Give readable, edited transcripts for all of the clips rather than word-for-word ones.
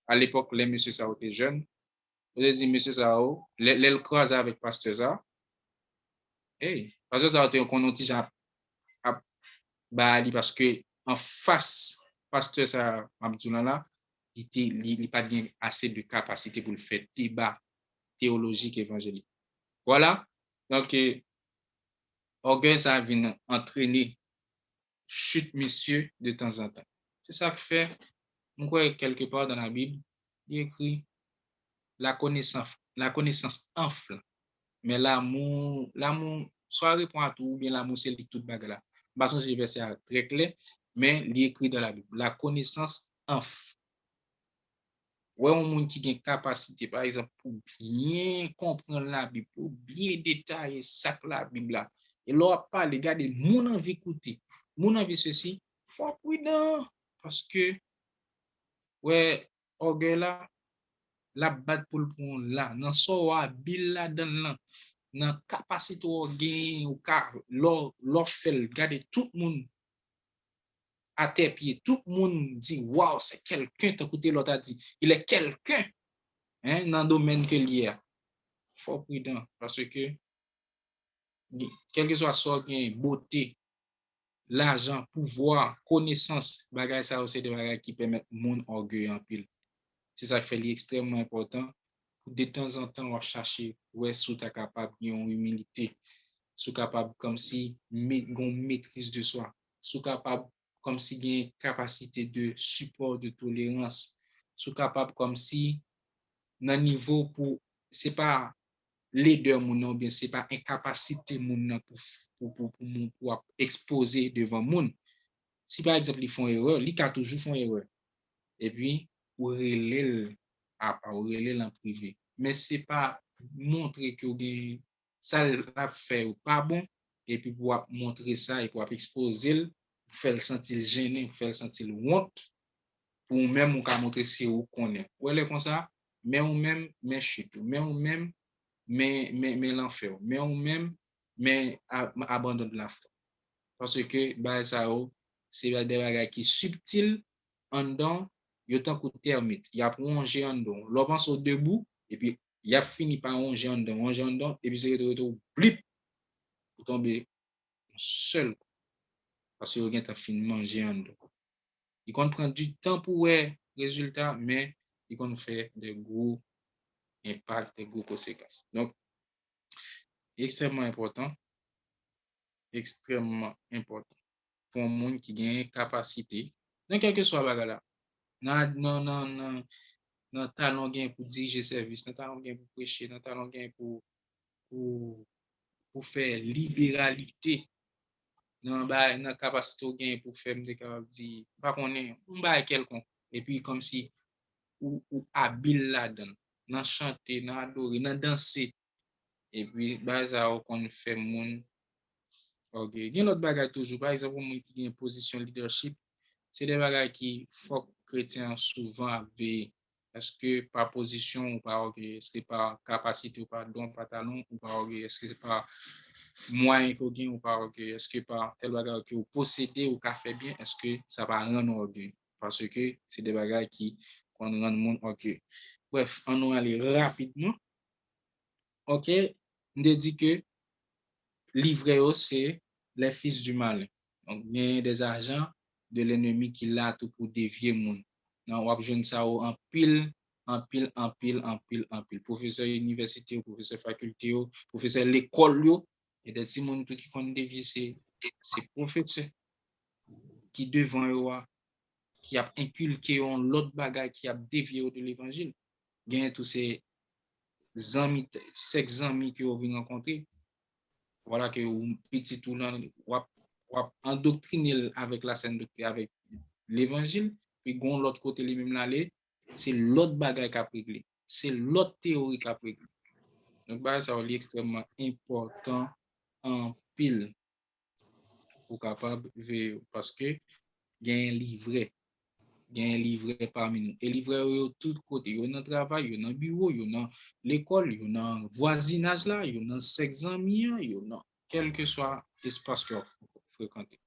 à l'époque, les messieurs ça étaient jeunes. Vous dit, monsieur Sao, le croise avec pasteur ça. Hey, pasteur ça était qu'on dit à Bali parce que en face, pasteur ça, Abdoullah là, il pas bien assez de capacité pour le faire débat théologique évangélique. Voilà. Donc, orgueil, ça vient entraîner chute monsieur de temps en temps. C'est ça que fait, on croit quelque part dans la Bible, il écrit la connaissance enfle, mais l'amour, soit répond à tout, ou bien l'amour, c'est tout bagarre là. Parce que c'est verset très clair, mais il écrit dans la Bible, la connaissance enfle. Ouais, un monde qui a une capacité, par exemple, pour bien comprendre la Bible, pour bien détailler ça que la Bible là. Et là, pas les gars, mon envie écouter, mon envie ceci, faut prudent, parce que, ouais, orgueil là, la bat pour le pont là, dans so habile là dans là, dans capacité orgueil ou car, l'or fait garder tout le monde à tes pieds, tout le monde dit, waouh, c'est quelqu'un, t'as écouté l'autre a dit, il est quelqu'un. Hein, dans le domaine que l'il y a. Faut prudent parce que quel que soit soit gain, beauté, l'argent, pouvoir, connaissance, bagay ça aussi des bagages qui permettent mon orgueil en pile. C'est ça qui fait extrêmement important. De temps en temps, on chercher ouais sous ta capable une humilité, sous capable comme si gon maîtrise de soi, sous capable comme si gain capacité de support, de tolérance, sous capable comme si nan niveau pour c'est pas leader moun nan, bien c'est pas incapacité moun nan pour exposer devant moun. Si par exemple ils font erreur, ils ka toujours font erreur. Et puis ou relève ou relève en privé. Mais c'est pas montrer que ça l'a fait ou pas bon et puis pour montrer ça et pour exposer pour faire le sentir gêné, pour faire le sentir honte pour même on ka montrer ce ou connaît. Ou elle est comme ça, mais ou même mais chute, mais ou même mais l'enfer, mais ou même mais abandonne la foi. Parce que bah ça c'est des bagages qui subtil en dedans, yo tant que termite, il y a plongé en dedans. L'homme sont debout et puis il a fini par ronger en dedans et puis c'est retour blip pour tomber seul parce que il a fini manger en dedans. Il compte prendre du temps pour ouais résultat mais il compte faire des gros impacts, des gros conséquences. Donc extrêmement important pour un monde qui a une capacité, dans quelque soit la bagarre là, non talent gain pour diriger service, non talent gain pour prêcher, non talent gain pour faire libéralité, non capacité gain pour faire des capable dire pas connaît on bail quelconque et puis comme si ou habile là-dedans, dans chanter, dans adorer, dans danser et puis bah ça qu'on fait monde. Ok, il y a l'autre bagage toujours, par exemple, moun qui a une position leadership, c'est des bagages qui faut chrétiens souvent avaient. Est-ce que par position ou par est-ce que par capacité ou par don, par talent ou par est-ce que c'est par moyen qu'on gagne ou par est-ce que par tel bagage que vous possédez ou qu'a fait bien, est-ce que ça va rendre orgueil? Parce que c'est des bagages qui qu'on rend le monde orgueil. Bref, on va aller rapidement. Ok, on dit que livrer c'est les fils du mal. Donc, il y a des agents de l'ennemi qui l'a tout pour dévier le monde. Donc, on va jouer ça en pile, en pile, en pile, en pile, en pile. Professeur université, professeur faculté, professeur l'école, et des petits monde qui font dévier ces professeurs qui devant eux, qui a inculqué l'autre bagage qui a dévié de l'évangile. Il y a tous ces amis, sex amis que vous rencontrer. Voilà que petit tout là, endoctriner avec la scène avec l'évangile, puis gon l'autre côté les mêmes l'aller, c'est l'autre bagaille qui a réglé, c'est l'autre théorie qui a réglé. Donc bah ça est extrêmement important en pile pour capable parce que gain livret parmi nous et livret de tout côté, yo dans travail, yo dans bureau, yo dans l'école, yo dans voisinage là, yo dans sex amis, yo dans quel que soit espace que vous fréquentez.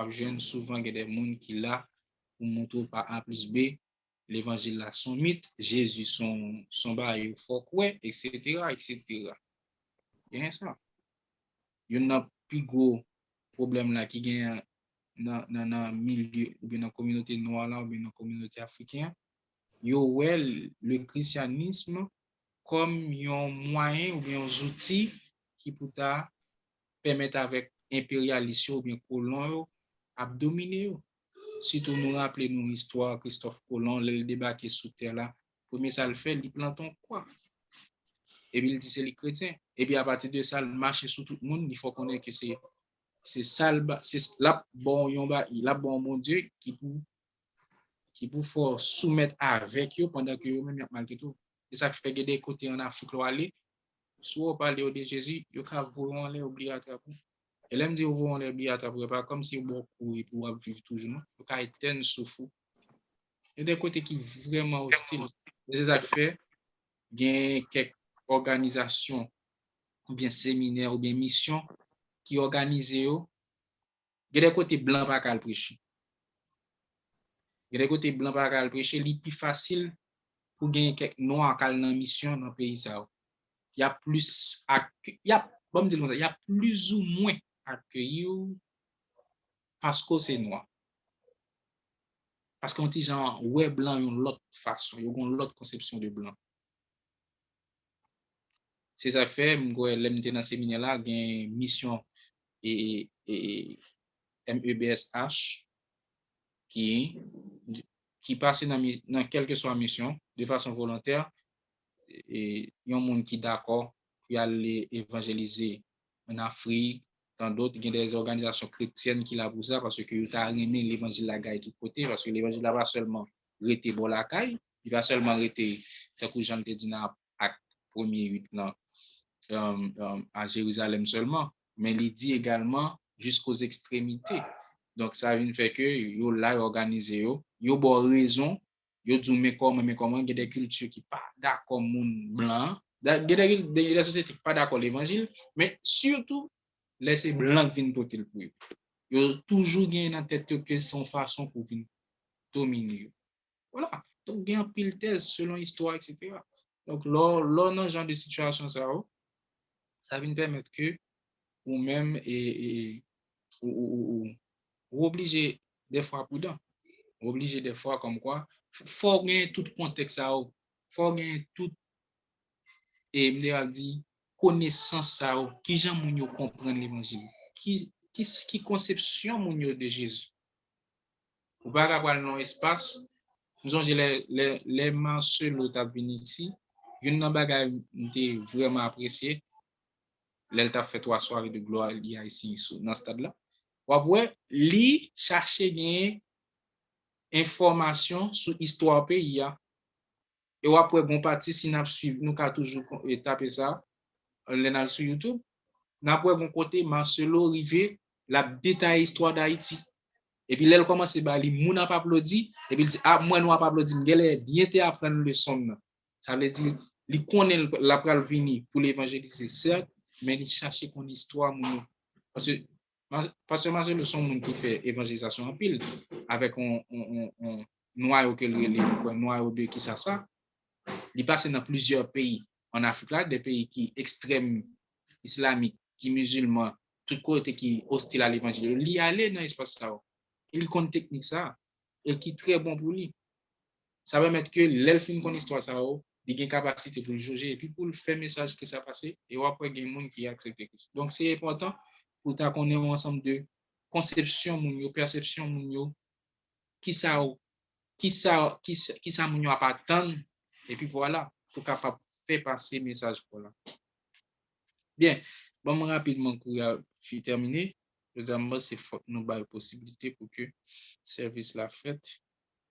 Jeune souvent il y a des gens qui là pour montrer par A plus B l'évangile là son mythe, Jésus son bail faut quoi, etc., etc. Bien ça. Il y a un plus gros problème là qui gagne dans le milieu ou bien dans la communauté noire là ou bien dans la communauté africaine. Yo ouais le christianisme comme un moyen ou bien un outil qui peut permettre avec impérialistes ou bien colons à dominer. Si nous rappelons nos histoires, Christophe Colomb, le débat qui est sous terre là, premier ça le fait, il plante quoi? Et puis il dit c'est les chrétiens. Et puis à partir de ça, il marche sur tout le monde, il faut connaître que c'est ça, c'est là bon mon Dieu qui pour faut soumettre avec eux pendant que eux même malgré tout. Et ça fait que des côtés en Afrique là aller, soit parler de Jésus, ils vont les oublier à travers. Et là me dit vont les oublier à travers pas comme si beaucoup pour vivre toujours non. Ils ca éternel souffre. Il y a des côtés qui vraiment hostiles. C'est ça fait gain quelques organisations ou bien séminaires ou bien missions qui organisent yo. Il y a des côtés blancs pas qu'à prêcher. Il y a des côtés blancs pas qu'à prêcher, c'est plus facile pour gagner quelques noirs qui dans mission dans le pays ça. Il y a plus il y a bon me dire comme ça, il y a plus ou moins accueilli parce que c'est noir. Parce qu'on dit genre ouais blanc une autre façon, ils ont une autre conception de blanc. C'est ça fait moi l'aime dans séminaire là gain mission et MEBSH qui passe dans quelle que soit mission de façon volontaire et il y a un monde qui est d'accord pour aller évangéliser en Afrique, dans d'autres, il y a des organisations chrétiennes qui l'ont pour ça parce que ils ont aimé l'évangile la gaille de tout côté parce que l'évangile n'a pas seulement rester bon la caille, il va seulement rester tant que Jean te dit dans acte 1er 8 à Jérusalem seulement, mais il dit également jusqu'aux extrémités. Donc ça vient faire que yo là organisé yo bon raison yo dit mais comment il y a des cultures qui pas d'accord monde blanc, il y a des sociétés qui pas d'accord l'évangile, mais surtout laisser blanc venir porter le pour yo toujours gagne dans tête que son façon pour venir dominer. Voilà. Donc gagne pile thèse selon l'histoire etc. Donc là dans genre de situation ça vient permettre que ou même ou obligé des fois prudent, obligé des fois comme quoi faut gagner tout contexte ça, faut gagner tout et me dit connaissance ça qui gens moun yo comprendre l'évangile, qui conception moun yo de Jésus. Ou pas avoir dans espace, nous avons les mensuels l'autre venu ici, une nan bagay m'était vraiment apprécié. L'elle fait 3 soirées de gloire il y a ici dans ce stade là. Après, li chercher gain information sur histoire pays et après bon parti si n'a suivre nous ka toujours taper ça l'enal sur YouTube n'après bon côté Marcelo Rivé la détail histoire d'Haïti et puis elle commence ba li moun pas applaudi et puis il dit ah moi nous pas applaudi m'gèle bien te apprendre leçon ça veut dire li connaît la pral venir pour l'évangéliser certes mais il chercher qu'on histoire moun parce que Marcelo son moun qui fait évangélisation en pile avec on noir que les noir de qui ça il passe dans plusieurs pays en Afrique là, des pays qui extrêmes islamiques, qui musulmans, tout côté qui hostile à l'évangile. Il y aller dans l'espace là. Il connaît technique ça et qui est très bon pour lui. Ça va mettre que l'elfine connaît histoire ça, il a une capacité pour le juger et puis pour le faire message que ça passe et après il y a des gens qui acceptent. Donc c'est important pour ta connaître ensemble de conception moun perception moun qui ça moun a pas attendre et puis voilà pour capable faire passer message pour là. Bien, bon rapidement pour terminer, je c'est faut nous ba possibilité pour que service la fête.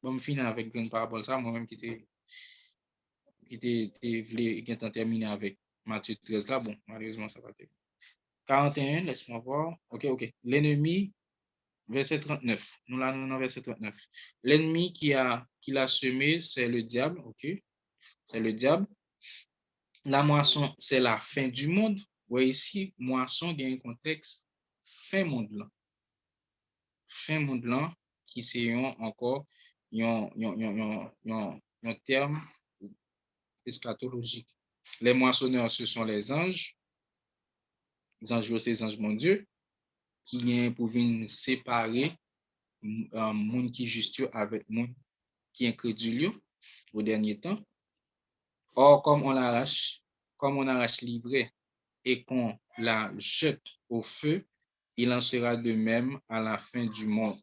Bon finir avec une parabole ça moi même qui voulait terminer avec Matthieu 13 là bon malheureusement ça va être 41 laisse-moi voir. OK. L'ennemi verset 39. Nous là dans verset 39. L'ennemi qui l'a semé c'est le diable, OK? C'est le diable. La moisson, c'est la fin du monde. Ouais, ici, moisson, il y a un contexte fin monde là. Fin monde là, qui c'est encore un terme eschatologique. Les moissonneurs, ce sont les anges. Les anges, c'est les anges, mon Dieu, qui viennent pour venir séparer monde qui juste avec monde qui incrédule au dernier temps. Or, comme on arrache l'ivraie et qu'on la jette au feu, il en sera de même à la fin du monde.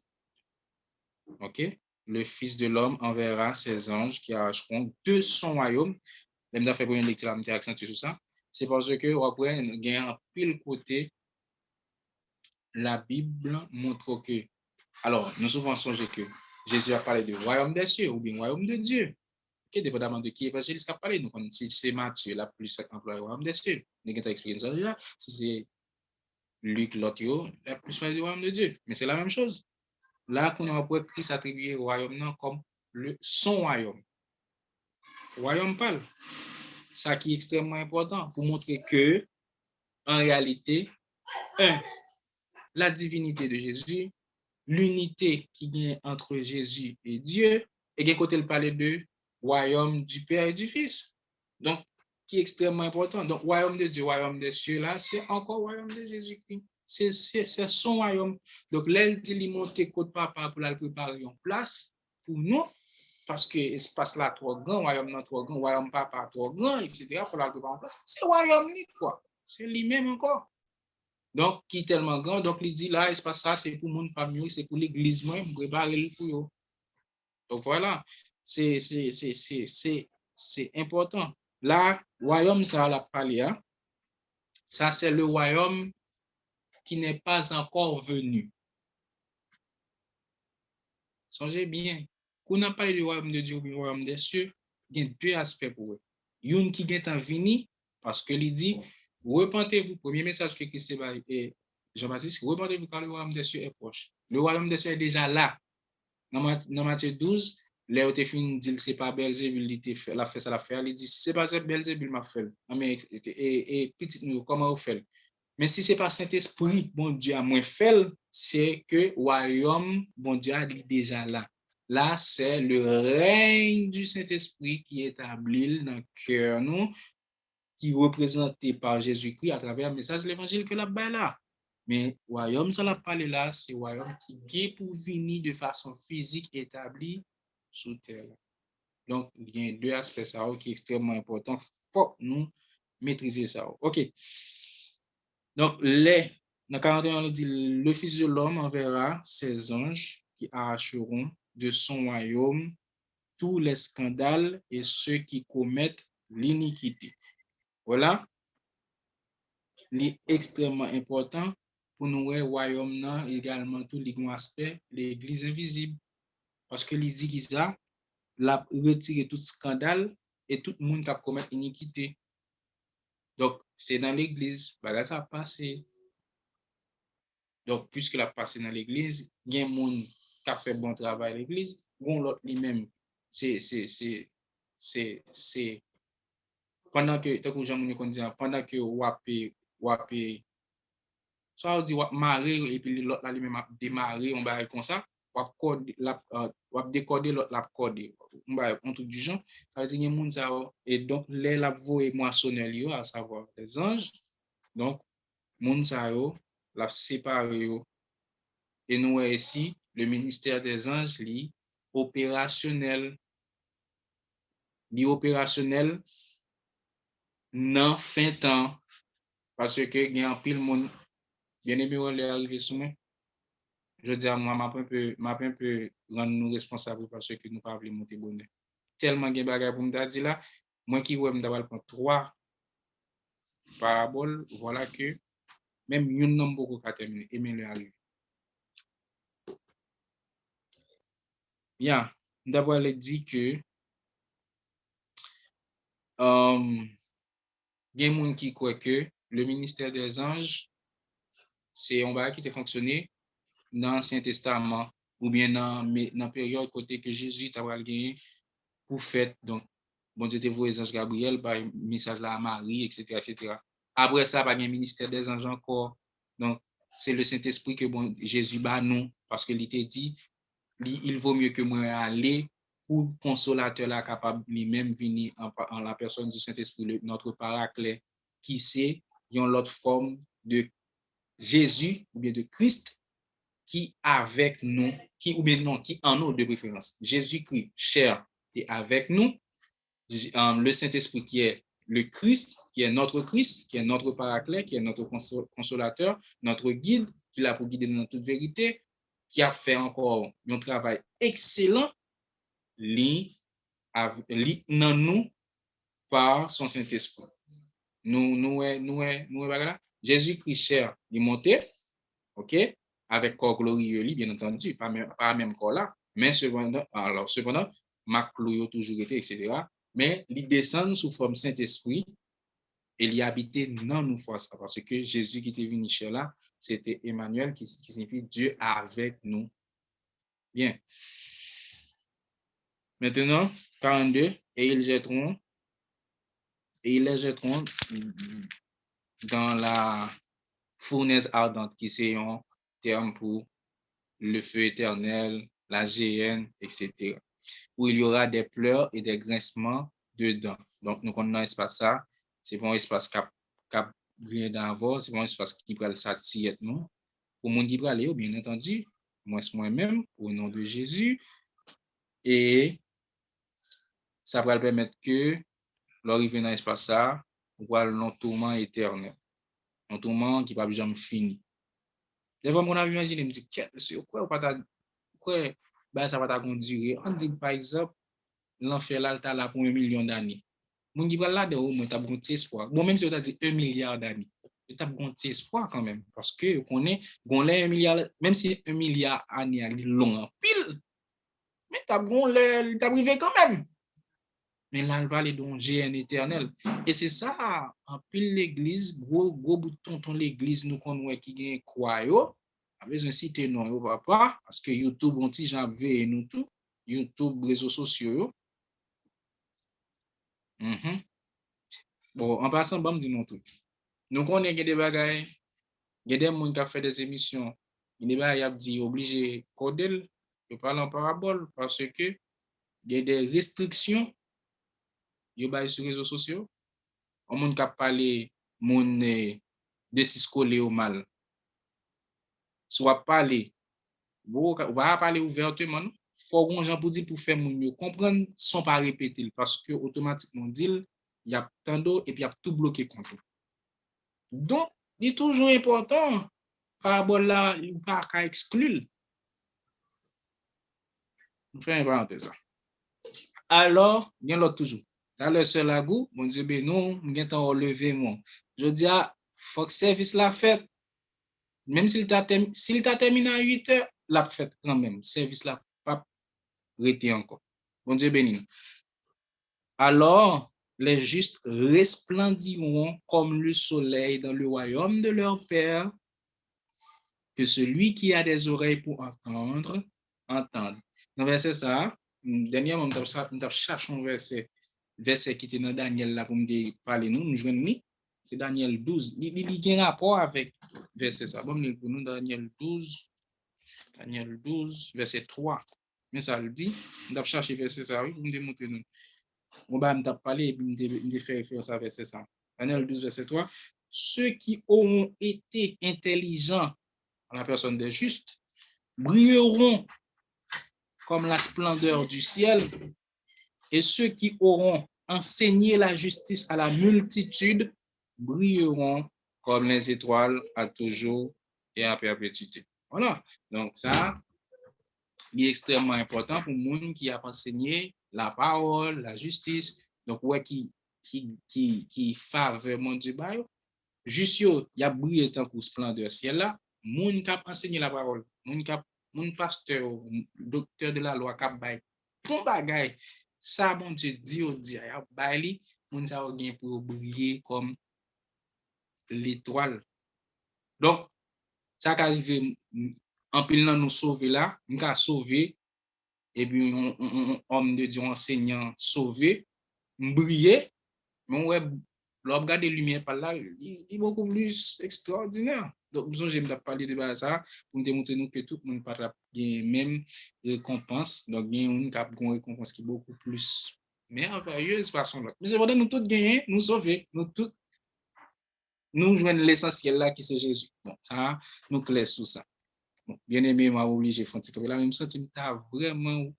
OK? Le Fils de l'homme enverra ses anges qui arracheront de son royaume. Même fait pour une lecture, je accentue sur ça. C'est parce que, après, il y a un pile côté, la Bible montre que, alors, nous souvent songé que Jésus a parlé du royaume des cieux ou bien royaume de Dieu. Okay, dépendamment de qui évangéliste a parlé. Donc, si c'est Matthieu, la plus employé au royaume des cieux. Nous avons expliqué ça déjà. Si c'est Luc, l'autre, la plus parlé du royaume de Dieu. Mais c'est la même chose. Là, qu'on a après Christ attribué au royaume non, comme son royaume. Royaume parle. Ça qui est extrêmement important pour montrer que, en réalité, la divinité de Jésus, l'unité qui vient entre Jésus et Dieu, et bien côté le parler de royaume du Père et du Fils. Donc, qui est extrêmement important. Donc, royaume de Dieu, royaume des cieux, là, c'est encore royaume de Jésus-Christ. C'est son royaume. Donc, là, il dit, il monte côté papa pour la préparer en place pour nous, parce que l'espace là trop grand, royaume là trop grand, royaume papa trop grand, etc. Il faut la préparer en place. C'est royaume lui, quoi. C'est lui-même encore. Donc, qui est tellement grand, donc il dit là, espace ça, c'est pour le monde pas mieux, c'est pour l'église, moi, je prépare le pour eux. Donc voilà, c'est important. Là, royaume, ça l'a parlé, hein? Ça, c'est le royaume qui n'est pas encore venu. Songez bien, quand on a parlé du royaume de Dieu ou du royaume des cieux, il y a deux aspects pour eux. Une qui est en vini, parce que il dit, repentez-vous, premier message que Christ et Jean-Baptiste, repentez-vous car le royaume des cieux est proche. Le royaume des cieux est déjà là. Dans Matthieu 12, là où tu finis dit c'est pas Belzébul qui l'a fait ça l'a fait, il dit c'est pas Belzébul m'a fait. Et petit nous comment on fait. Mais si c'est pas Saint-Esprit, bon Dieu a moins fait, c'est que royaume bon Dieu est déjà là. Là, c'est le règne du Saint-Esprit qui est établi dans le cœur nous, qui est représenté par Jésus-Christ à travers le message de l'évangile que là-bas là. Mais royaume, ça l'a parlé là, c'est royaume qui est pour venir de façon physique établie sous terre. Donc, il y a deux aspects ça qui est extrêmement important. Il faut nous maîtriser ça. OK. Donc, dans 41, on dit, le Fils de l'homme enverra ses anges qui arracheront de son royaume tous les scandales et ceux qui commettent l'iniquité. Voilà. C'est extrêmement important pour nous, le royaume, également tout les aspects, l'église invisible. Parce que les dit qu'il ça, l'a retiré tout scandale et tout le monde qui a commis iniquité. Donc, c'est dans l'église, bah ça a passé. Donc, puisque la passé dans l'église, il y a un monde qui a fait bon travail à l'église, bon l'autre lui-même, c'est pendant que, tant que Jean-Mouny dit, pendant que wapé, soit on dit marrer et puis l'autre là lui-même a démarré, on va comme ça, wap décoder l'autre la coder, on va un truc du genre, ça veut dire monde ça et donc les la voix et moissonneur à savoir les anges, donc monde ça la séparé et nous ici le ministère des anges li opérationnel non fin temps parce que il y a un pile monde bien aimé on est arrivé sur moi. Je dis à moi, m'a un peu rendre nous responsables parce que nous pas voulu monter bonheur. Tellement de bagages pour me dire là, moi qui ouais m'd'avoir prendre 3 paraboles, voilà que même une nombre beaucoup qu'à terminer et me arrive. Bien, d'abord elle dit que il y a des gens qui croient que le ministère des anges c'est un bagage qui a fonctionné dans l'Ancien Testament ou bien dans la période côté que Jésus t'a gagné pour faire donc bon Dieu te voit les anges Gabriel par message là à Marie etc. Après ça pas un ministère des anges encore donc c'est le Saint-Esprit que bon Jésus bat nous parce que il était dit il vaut mieux que moi aller pour consolateur là capable lui-même venir en la personne du Saint-Esprit, notre paraclet, qui c'est une autre forme de Jésus ou bien de Christ qui avec nous, qui ou bien non, qui en nous de préférence. Jésus-Christ, cher, est avec nous. Le Saint-Esprit qui est le Christ, qui est notre paraclet, qui est notre consolateur, notre guide, qui l'a pour guider dans toute vérité, qui a fait encore un travail excellent, li dans nous par son Saint-Esprit. Jésus-Christ cher, il est monté, ok, avec corps glorieux, bien entendu, pas même corps là, mais cependant, ma clou toujours été, etc. Mais il descend sous forme Saint-Esprit et il y habitait dans nous fois ça, parce que Jésus qui était venu chez là, c'était Emmanuel qui signifie Dieu avec nous. Bien. Maintenant, 42, et ils les jetteront dans la fournaise ardente, qui c'est un terme pour le feu éternel, la géhenne, etc. Où il y aura des pleurs et des grincements dedans. Donc, nous connaissons l'espace ça. C'est pas un espace qui a rien d'avant, c'est pas un espace qui peut s'attirer nous. Pour mon qui peut aller, bien entendu, moi-même, au nom de Jésus. Et ça va permettre que, l'arrivée dans l'espace ça, on voit un tourment éternel. Un tourment qui va jamais finir. Des fois, mon avis, imagine, me dit, pourquoi ça va ta conduire? On dit, par exemple, l'enfer là, t'as là pour 1 million d'années. Mon qui va là de au moins, t'as bon espoir. Bon, même si on t'a dit 1 milliard d'années, t'as bon espoir quand même. Parce que, on est, 1 milliard, même si 1 milliard d'années est long en pile, mais t'as privé quand même. Mais là, il parle d'un géant éternel. Et c'est ça, en pile l'église, gros bouton l'église, nous connaissons qui gagne quoi, yo. A besoin de citer non, yo, papa, parce que YouTube, on dit, j'en veux nous tout. YouTube, réseaux sociaux, Bon, en passant, bon, dis non tout. Nous connaissons des bagailles, il y a des gens qui ont fait des émissions, il y a des dit obligé codel, de parler en parabole, parce que il y a des restrictions, il y a sur les réseaux sociaux. On monde qui a parlé, mon de scolaire au mal. Soit parler, ou va parler ouvertement, faut qu'on gens pour dire pour faire mieux comprendre sans pas répéter parce que automatiquement dit il y a tant d'eau et puis il y a tout bloqué contre. Donc, il est toujours important, parabole là, il ne pas qu'à exclure. On fait une parenthèse. Alors, il y a l'autre toujours. Dans le seul à goût, mon Dieu, ben non, je vais enlever moi. Je dis, faut que service la fête. Même s'il t'a terminé à 8 heures, la fête quand même. Service la pas arrêté encore. Mon Dieu béni. Alors, les justes resplendiront comme le soleil dans le royaume de leur Père. Que celui qui a des oreilles pour entendre, entende. Dans verset ça, dernièrement, nous cherchons verset qui était dans Daniel là pour me parler nous joignons c'est Daniel 12. Il a un rapport avec verset ça. Bon, pour nous, Daniel 12, verset 3. Mais ça le dit, nous avons cherché verset ça, oui, pour nous démontrer nous. On va me parler et me faire référence à verset ça. Daniel 12, verset 3. Ceux qui auront été intelligents la personne des justes, brilleront comme la splendeur du ciel, et ceux qui auront enseigné la justice à la multitude brilleront comme les étoiles à toujours et à perpétuité. Voilà. Donc ça, il est extrêmement important pour le monde qui a enseigné la parole, la justice. Donc, ouais, qui faveur mon Dieu, juste il y a brillé tant que splendeur ciel là, moun k'ap enseigner la parole, moun pasteur, docteur de la loi k'ap bay, bon bagay, ça bon Dieu dit a bay li, moun sa gen pour briller comme l'étoile. Donc, ça qu'arrive en pile nous sauver là, nous ka sauver et puis on homme de Dieu enseignant sauver, briller, mais ouais L'on regarde les lumières par là, il est beaucoup plus extraordinaire. Donc, nous j'aime parler de ça pour nous démontrer que tout le monde n'a pas même récompense. Donc, il y a une récompense qui est beaucoup plus merveilleuse façon là. Mais c'est vrai, nous tous gagnons, nous sauver, nous tous, nous joignons l'essentiel là qui c'est Jésus. Bon, ça, nous clair sur ça. Bon, bien aimé, m'a obligé de faire un petit peu là, même senti que t'as vraiment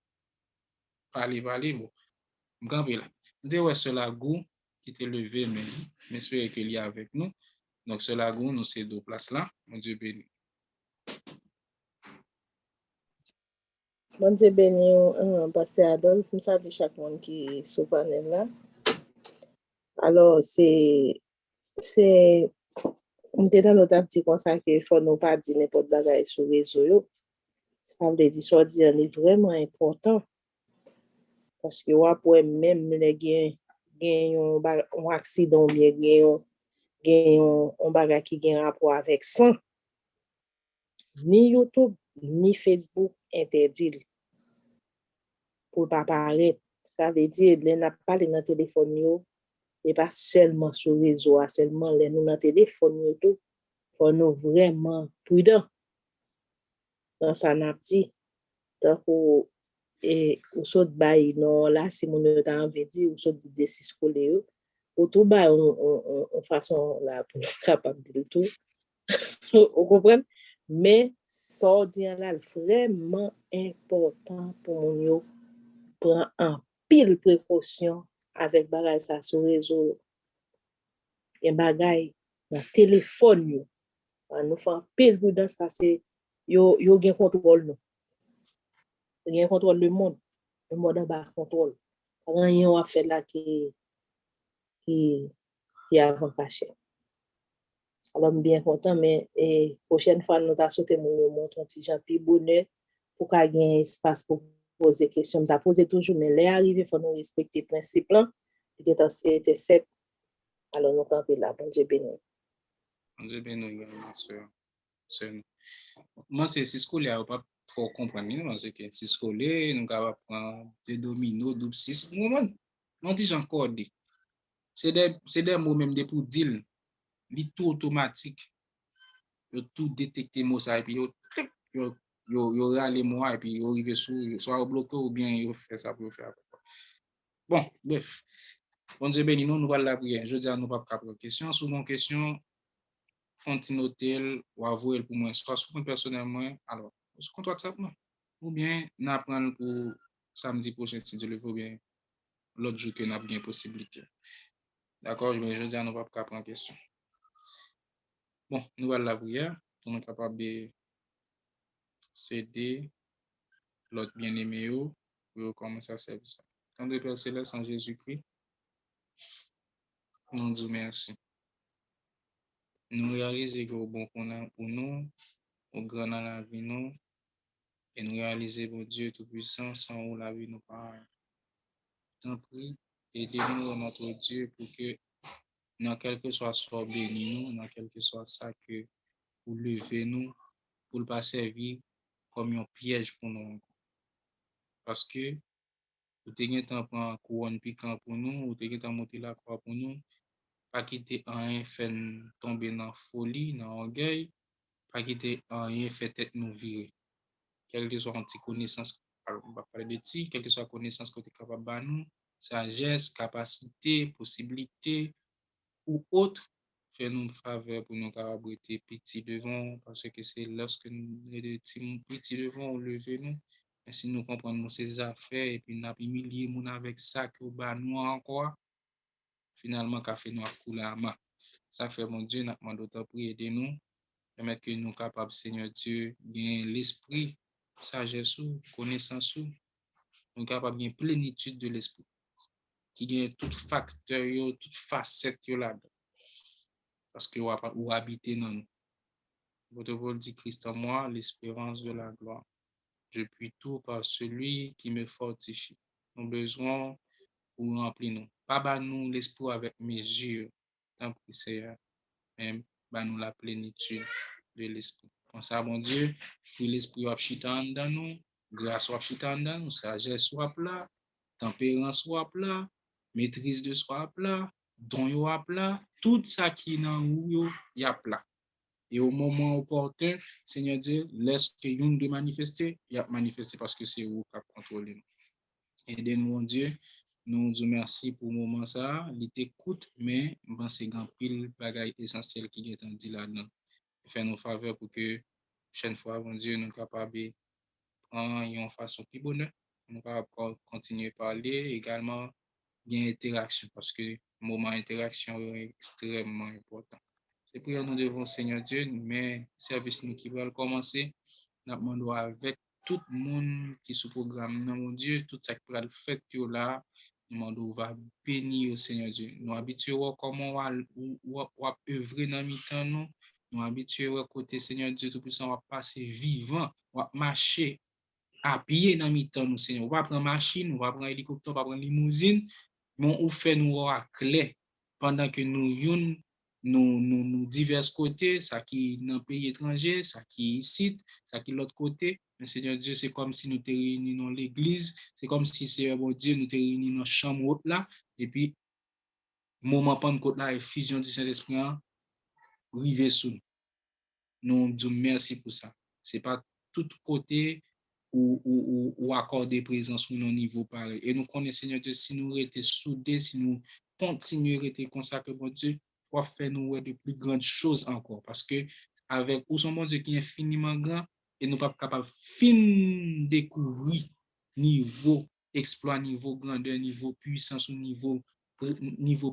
parlé, bon, m'camper là. Nous ouais, ce lago qui était levé, mais j'espère qu'il y a avec nous. Donc, ce lagon, nous, ces deux places-là. Mon Dieu béni. Bon Dieu béni, Pasteur Adolphe, nous saluons chaque monde qui est sur le panel là. Alors, on était dans notre petit conseil qu'il faut nous pas dire n'importe bagaille sur les réseaux. Ça veut dire, ça est vraiment important. Parce que après, même les un accident, bien, un bagage qui a un rapport avec ça, ni YouTube, ni Facebook interdit pour ne pas parler. Ça veut dire, les n'a pas dans le téléphone, et pas seulement sur le réseau, seulement les nous dans le téléphone, tout. Faut nous vraiment prudents. Dans ça, n'a dit, donc, et ou saute bail non là si mon t'a envie dire ou saute des six scolaires ou tout bail on façon là pour capable de tout vous comprenez mais ça dit là vraiment important pour mon prendre en pile précaution avec bagay ça sur réseau et bagay dans téléphone yo nous faire pile prudence parce que yo gain contrôle nous gain contrôle le monde en bas contrôle rien on a fait là qui avant caché alors bien content mais prochaine fois nous t'a sauté mon montre un petit Jean puis bonheur pour qu'a gain espace pour poser question t'a poser toujours mais les arriver faut nous respecter principe là c'était 7 alors nous camper là bon Dieu béni Mon Dieu béni également, sœur. Moi, c'est scolaire, pas trop comprendre, parce que c'est scolaire, nous avons prendre des dominos, double 6. Moi, dis encore dit. C'est des mots même des pour dire, les tout automatique. Yo tout détecter mot ça et puis yo râler moi et puis yo arriver sur soit au bloqué ou bien yo fait ça pour faire. Bon, bref. Bon Dieu béni, nous allons la prière. Je dis à nous pas capable question sur mon question font-ils noter ou avouer pour moi soit sur personnellement alors sur compte WhatsApp non ou bien n'apprendre pour samedi prochain si Dieu le veut bien l'autre jour que n'a bien possibilité. D'accord, je dis à nous pas capable question. Bon, nous allons la prière pour nous capable de céder l'autre bien-aimé pour commencer à servir ça. Tant de Père Céleste en Jésus-Christ, nous disons merci. Nous réalisons que au bon qu'on a pour nous, au grand dans la vie nous, et nous réaliser, bon Dieu Tout-Puissant, sans où la vie nous parle. Tant pis, aidez-nous, notre Dieu, pour que, dans quel que soit béni nous, dans quel que soit ça que vous levez nous, pour ne pas servir comme un piège pour nous. Parce que, vous avez temps pour un couronne piquant pour nous, vous avez temps monter la croix pour nous, pas quitter un fait tomber dans la folie, dans l'orgueil, pas quitter un fait tête nous virer. Quelle que soit une petite connaissance, on va parler de ti, quelle que soit la connaissance que tu es capable de nous, sagesse, capacité, possibilité ou autre, fais-nous une faveur pour nous capables être petits devant, parce que c'est lorsque nous sommes petits devant, on lève nous. Mais si nous comprenons ces affaires et puis nous avons humilié nous avec ça, que nous encore, finalement, qu'a fait nous couler à main. Ça fait, mon Dieu, nous demandons d'autant pour aider nous, permettre que nous capables, Seigneur Dieu, bien l'esprit, sagesse ou connaissance ou, nous capables bien plénitude de l'esprit, qui gagne tout facteur, toute facette là-dedans. Parce que vous habitez dans nous. Votre parole dit Christ en moi, l'espérance de la gloire. Je puis tout par celui qui me fortifie. Nous besoin pour remplir nous. Pas nous l'esprit avec mesure, tant pis Seigneur, même nous la plénitude de l'esprit. Comme ça, mon Dieu, fruit l'esprit ou chita dans nous, grâce ou chita dans nous, sagesse soit là, tempérance soit là, maîtrise de soi là, don yo ap là, tout ça qui nan ou yo, y ap là. Et au moment opportun, Seigneur Dieu, laisse que yon de manifester, y a manifester parce que c'est vous qui contrôlez nous. Aidez-nous, mon Dieu. Nous disons merci pour le moment ça. Il t'écoute, mais c'est grand pile bagaille essentiel qui est dit là-dedans. Fais-nous faveur pour que prochaine fois, mon Dieu, nous capables de prendre une façon plus bonne. Nous capables continuer à parler également bien interaction parce que le moment interaction est extrêmement important. C'est pour nous devons, Seigneur Dieu, mais service nous qui va commencer, nous demandons avec tout le monde qui est sous programme, mon Dieu, tout ça qui va le faire là, nous demandons va bénir au Seigneur Dieu. Nous habituons comment on va œuvrer dans le temps nous, nous habituons à côté Seigneur Dieu Tout-Puissant, on va passer vivant, on va marcher à pied dans le temps nous, Seigneur. On va prendre machine, on va prendre hélicoptère, on va prendre limousine, mais on fait nous à clé pendant que nous divers côtés, ça qui dans pays étranger, ça qui ici, ça qui l'autre côté. Mais Seigneur Dieu, c'est comme si nous étions réunis dans l'église, c'est comme si c'est bon Dieu, nous étions réunis dans la chambre là, et puis moment Pentecôte là, et fusion du Saint-Esprit, rivé sous nous. Nous disons merci pour ça. C'est pas tout côté ou accorder présence ou non niveau pareil. Et nous connaissons, Seigneur Dieu, si nous étions soudés, si nous continuons à être consacrés, bon Dieu, pour faire nous de plus grandes choses encore. Parce que avec ou son bon Dieu qui est infiniment grand, et nous pas capables de fin découvrir niveau exploit, niveau grandeur, niveau puissance, niveau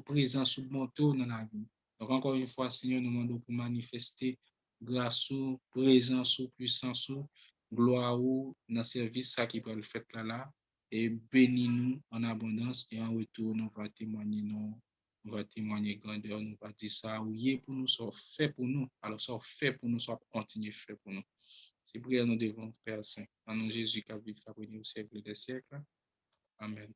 présence ou manteau dans la vie. Donc encore une fois, Seigneur, nous demandons pour manifester grâce ou présence ou puissance ou gloire ou dans le service ça qui peut le faire là et bénis-nous en abondance et en retour nous va témoigner grandeur, nous va dire ça oui pour nous, ça fait pour nous, alors ça fait pour nous, ça continue faire pour nous. C'est pour nous devons Père Saint, en nom Jésus qui a vécu au siècle des siècles. Amen.